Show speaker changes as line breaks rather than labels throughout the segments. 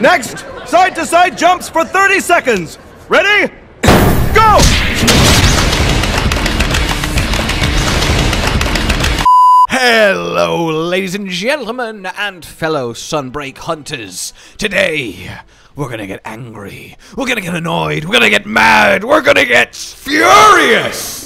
Next, side-to-side jumps for 30 seconds. Ready? Go!
Hello, ladies and gentlemen, and fellow Sunbreak hunters. Today, we're gonna get angry, we're gonna get annoyed, we're gonna get mad, we're gonna get furious!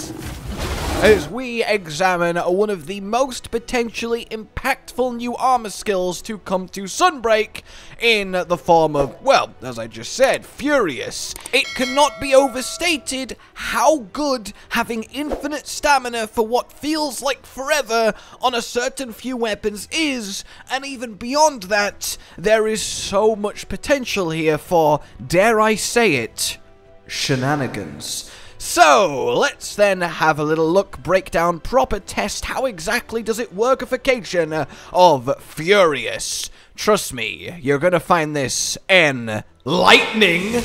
As we examine one of the most potentially impactful new armor skills to come to Sunbreak in the form of, well, as I just said, Furious. It cannot be overstated how good having infinite stamina for what feels like forever on a certain few weapons is, and even beyond that, there is so much potential here for, dare I say it, shenanigans. So, let's then have a little look, breakdown, proper test, how exactly does it workification of Furious. Trust me, you're gonna find this enlightening.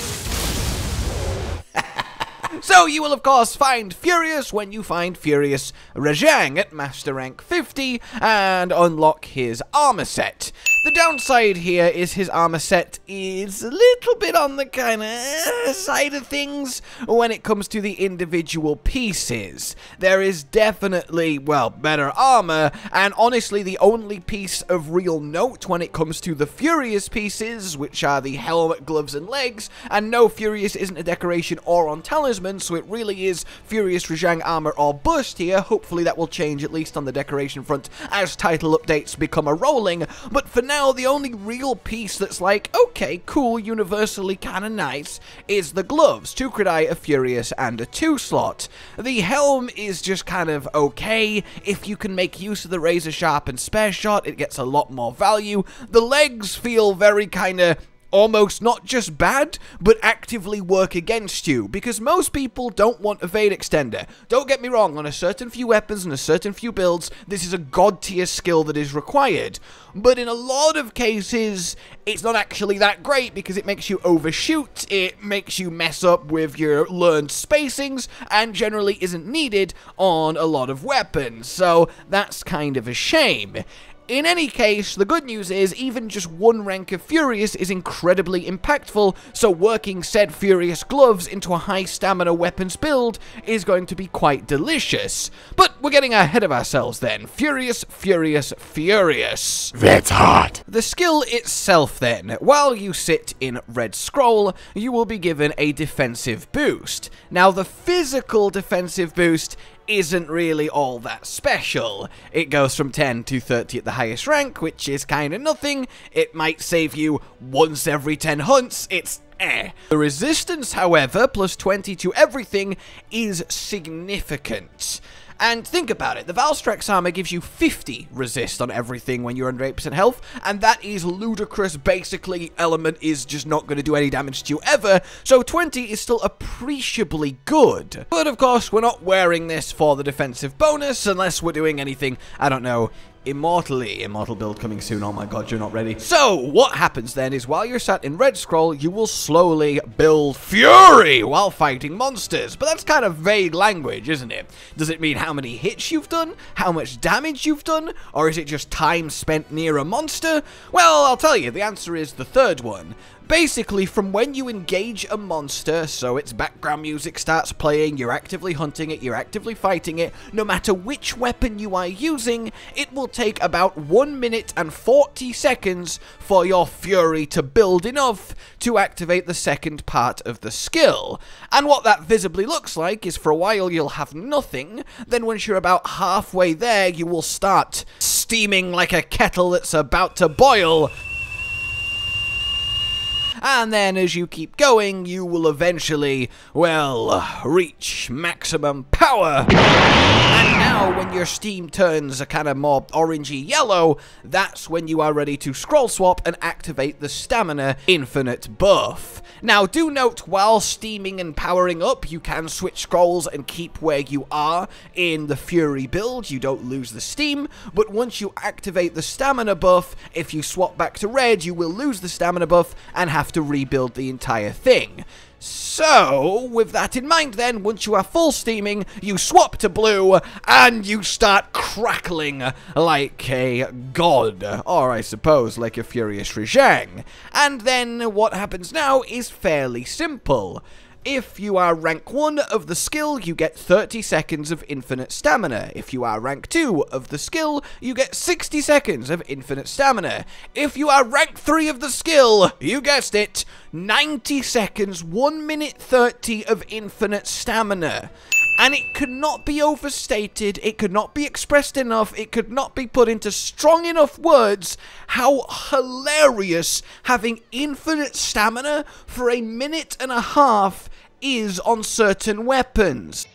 So you will of course find Furious when you find Furious Rajang at Master Rank 50 and unlock his armor set. The downside here is his armor set is a little bit on the kind of side of things when it comes to the individual pieces. There is definitely, well, better armor, and honestly the only piece of real note when it comes to the Furious pieces, which are the helmet, gloves, and legs, and no, Furious isn't a decoration or on talisman, so it really is Furious Rajang armor or bust here. Hopefully that will change at least on the decoration front as title updates become a rolling, but for now the only real piece that's like, okay, cool, universally kinda nice, is the gloves. 2 Credai, a Furious, and a 2-slot. The helm is just kind of okay. If you can make use of the razor sharp and spare shot, it gets a lot more value. The legs feel very kinda almost not just bad, but actively work against you, because most people don't want evade extender. Don't get me wrong, on a certain few weapons and a certain few builds, this is a god tier skill that is required, but in a lot of cases, it's not actually that great because it makes you overshoot, it makes you mess up with your learned spacings, and generally isn't needed on a lot of weapons, so that's kind of a shame. In any case, the good news is even just 1 rank of Furious is incredibly impactful, so working said Furious gloves into a high stamina weapons build is going to be quite delicious. But we're getting ahead of ourselves then. Furious, Furious, Furious.
That's hot.
The skill itself then, while you sit in Red Scroll, you will be given a defensive boost. Now the physical defensive boost isn't really all that special. It goes from 10 to 30 at the highest rank, which is kinda nothing. It might save you once every 10 hunts, it's eh. The resistance, however, plus 20 to everything, is significant. And think about it, the Valstrax armor gives you 50 resist on everything when you're under 8% health, and that is ludicrous. Basically, element is just not going to do any damage to you ever, so 20 is still appreciably good. But of course, we're not wearing this for the defensive bonus, unless we're doing anything, I don't know, immortal build coming soon. Oh my god, you're not ready. So what happens then is while you're sat in Red Scroll, you will slowly build fury while fighting monsters. But that's kind of vague language, isn't it? Does it mean how many hits you've done, how much damage you've done, or is it just time spent near a monster? Well, I'll tell you, the answer is the third one. Basically, from when you engage a monster, so its background music starts playing, you're actively hunting it, you're actively fighting it, no matter which weapon you are using, it will take about 1 minute and 40 seconds for your fury to build enough to activate the second part of the skill. And what that visibly looks like is for a while you'll have nothing, then once you're about halfway there, you will start steaming like a kettle that's about to boil. And then as you keep going, you will eventually, well, reach maximum power. And now when your steam turns a kind of more orangey yellow, that's when you are ready to scroll swap and activate the stamina infinite buff. Now do note, while steaming and powering up, you can switch scrolls and keep where you are in the Fury build. You don't lose the steam, but once you activate the stamina buff, if you swap back to red, you will lose the stamina buff and have to rebuild the entire thing. So, with that in mind then, once you are full steaming, you swap to blue, and you start crackling like a god. Or I suppose like a Furious Rajang. And then what happens now is fairly simple. If you are rank 1 of the skill, you get 30 seconds of infinite stamina. If you are rank 2 of the skill, you get 60 seconds of infinite stamina. If you are rank 3 of the skill, you guessed it, 90 seconds, 1 minute 30 of infinite stamina. And it could not be overstated, it could not be expressed enough, it could not be put into strong enough words how hilarious having infinite stamina for a minute and a half is on certain weapons.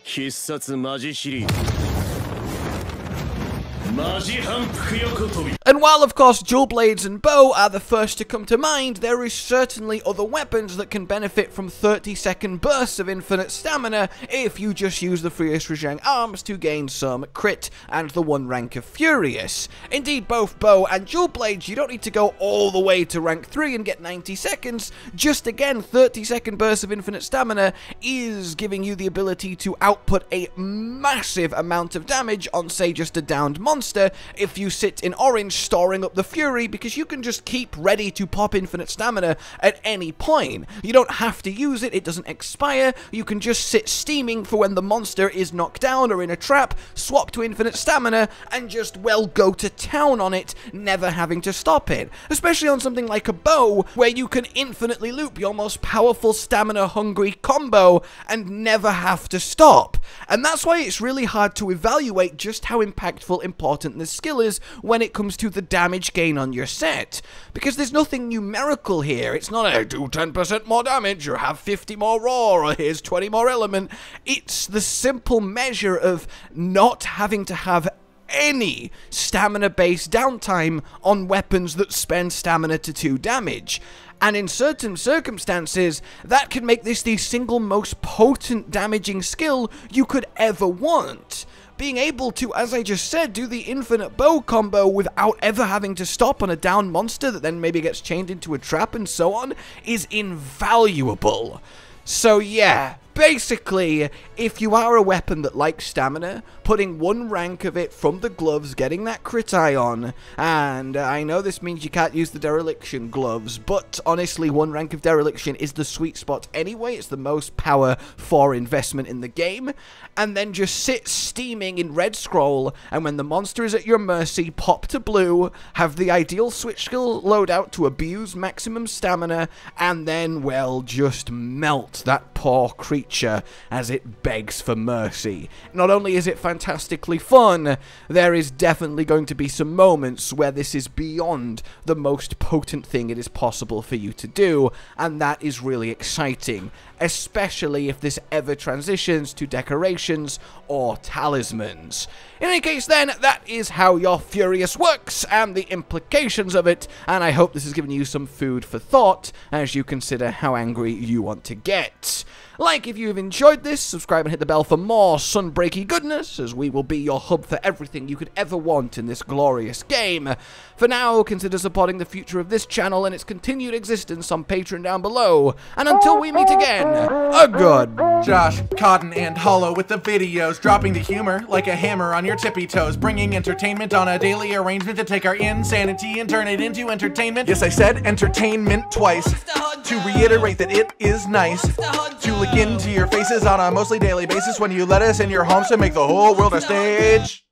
And while of course dual blades and bow are the first to come to mind, there is certainly other weapons that can benefit from 30-second bursts of infinite stamina if you just use the Furious Rajang arms to gain some crit and the 1 rank of Furious. Indeed, both bow and dual blades, you don't need to go all the way to rank 3 and get 90 seconds, just again 30-second bursts of infinite stamina is giving you the ability to output a massive amount of damage on say just a downed monster if you sit in orange storing up the fury, because you can just keep ready to pop infinite stamina at any point. You don't have to use it, it doesn't expire, you can just sit steaming for when the monster is knocked down or in a trap, swap to infinite stamina, and just, well, go to town on it, never having to stop it. Especially on something like a bow, where you can infinitely loop your most powerful stamina-hungry combo and never have to stop. And that's why it's really hard to evaluate just how impactful, important this skill is when it comes to the damage gain on your set, because there's nothing numerical here. It's not a do 10% more damage or have 50 more raw or here's 20 more element. It's the simple measure of not having to have any stamina-based downtime on weapons that spend stamina to 2 damage. And in certain circumstances, that can make this the single most potent damaging skill you could ever want. Being able to, as I just said, do the infinite bow combo without ever having to stop on a down monster that then maybe gets chained into a trap and so on is invaluable. So yeah, basically, if you are a weapon that likes stamina, putting 1 rank of it from the gloves, getting that crit eye on, and I know this means you can't use the dereliction gloves, but honestly 1 rank of dereliction is the sweet spot anyway. It's the most power for investment in the game, and then just sit steaming in red scroll, and when the monster is at your mercy, pop to blue, have the ideal switch skill loadout to abuse maximum stamina, and then, well, just melt that poor creature as it begs for mercy. Not only is it fantastically fun, there is definitely going to be some moments where this is beyond the most potent thing it is possible for you to do, and that is really exciting, especially if this ever transitions to decorations or talismans. In any case then, that is how your Furious works and the implications of it, and I hope this has given you some food for thought as you consider how angry you want to get. Like if you've enjoyed this, subscribe and hit the bell for more Sunbreaky goodness, as we will be your hub for everything you could ever want in this glorious game. For now, consider supporting the future of this channel and its continued existence on Patreon down below, and until we meet again, a good
Josh, Cotton, and Hollow with the videos, dropping the humor like a hammer on your tippy toes, bringing entertainment on a daily arrangement to take our insanity and turn it into entertainment. Yes, I said entertainment twice, to reiterate that it is nice to look into your faces on a mostly daily basis when you let us in your homes to make the whole world a stage.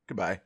Goodbye.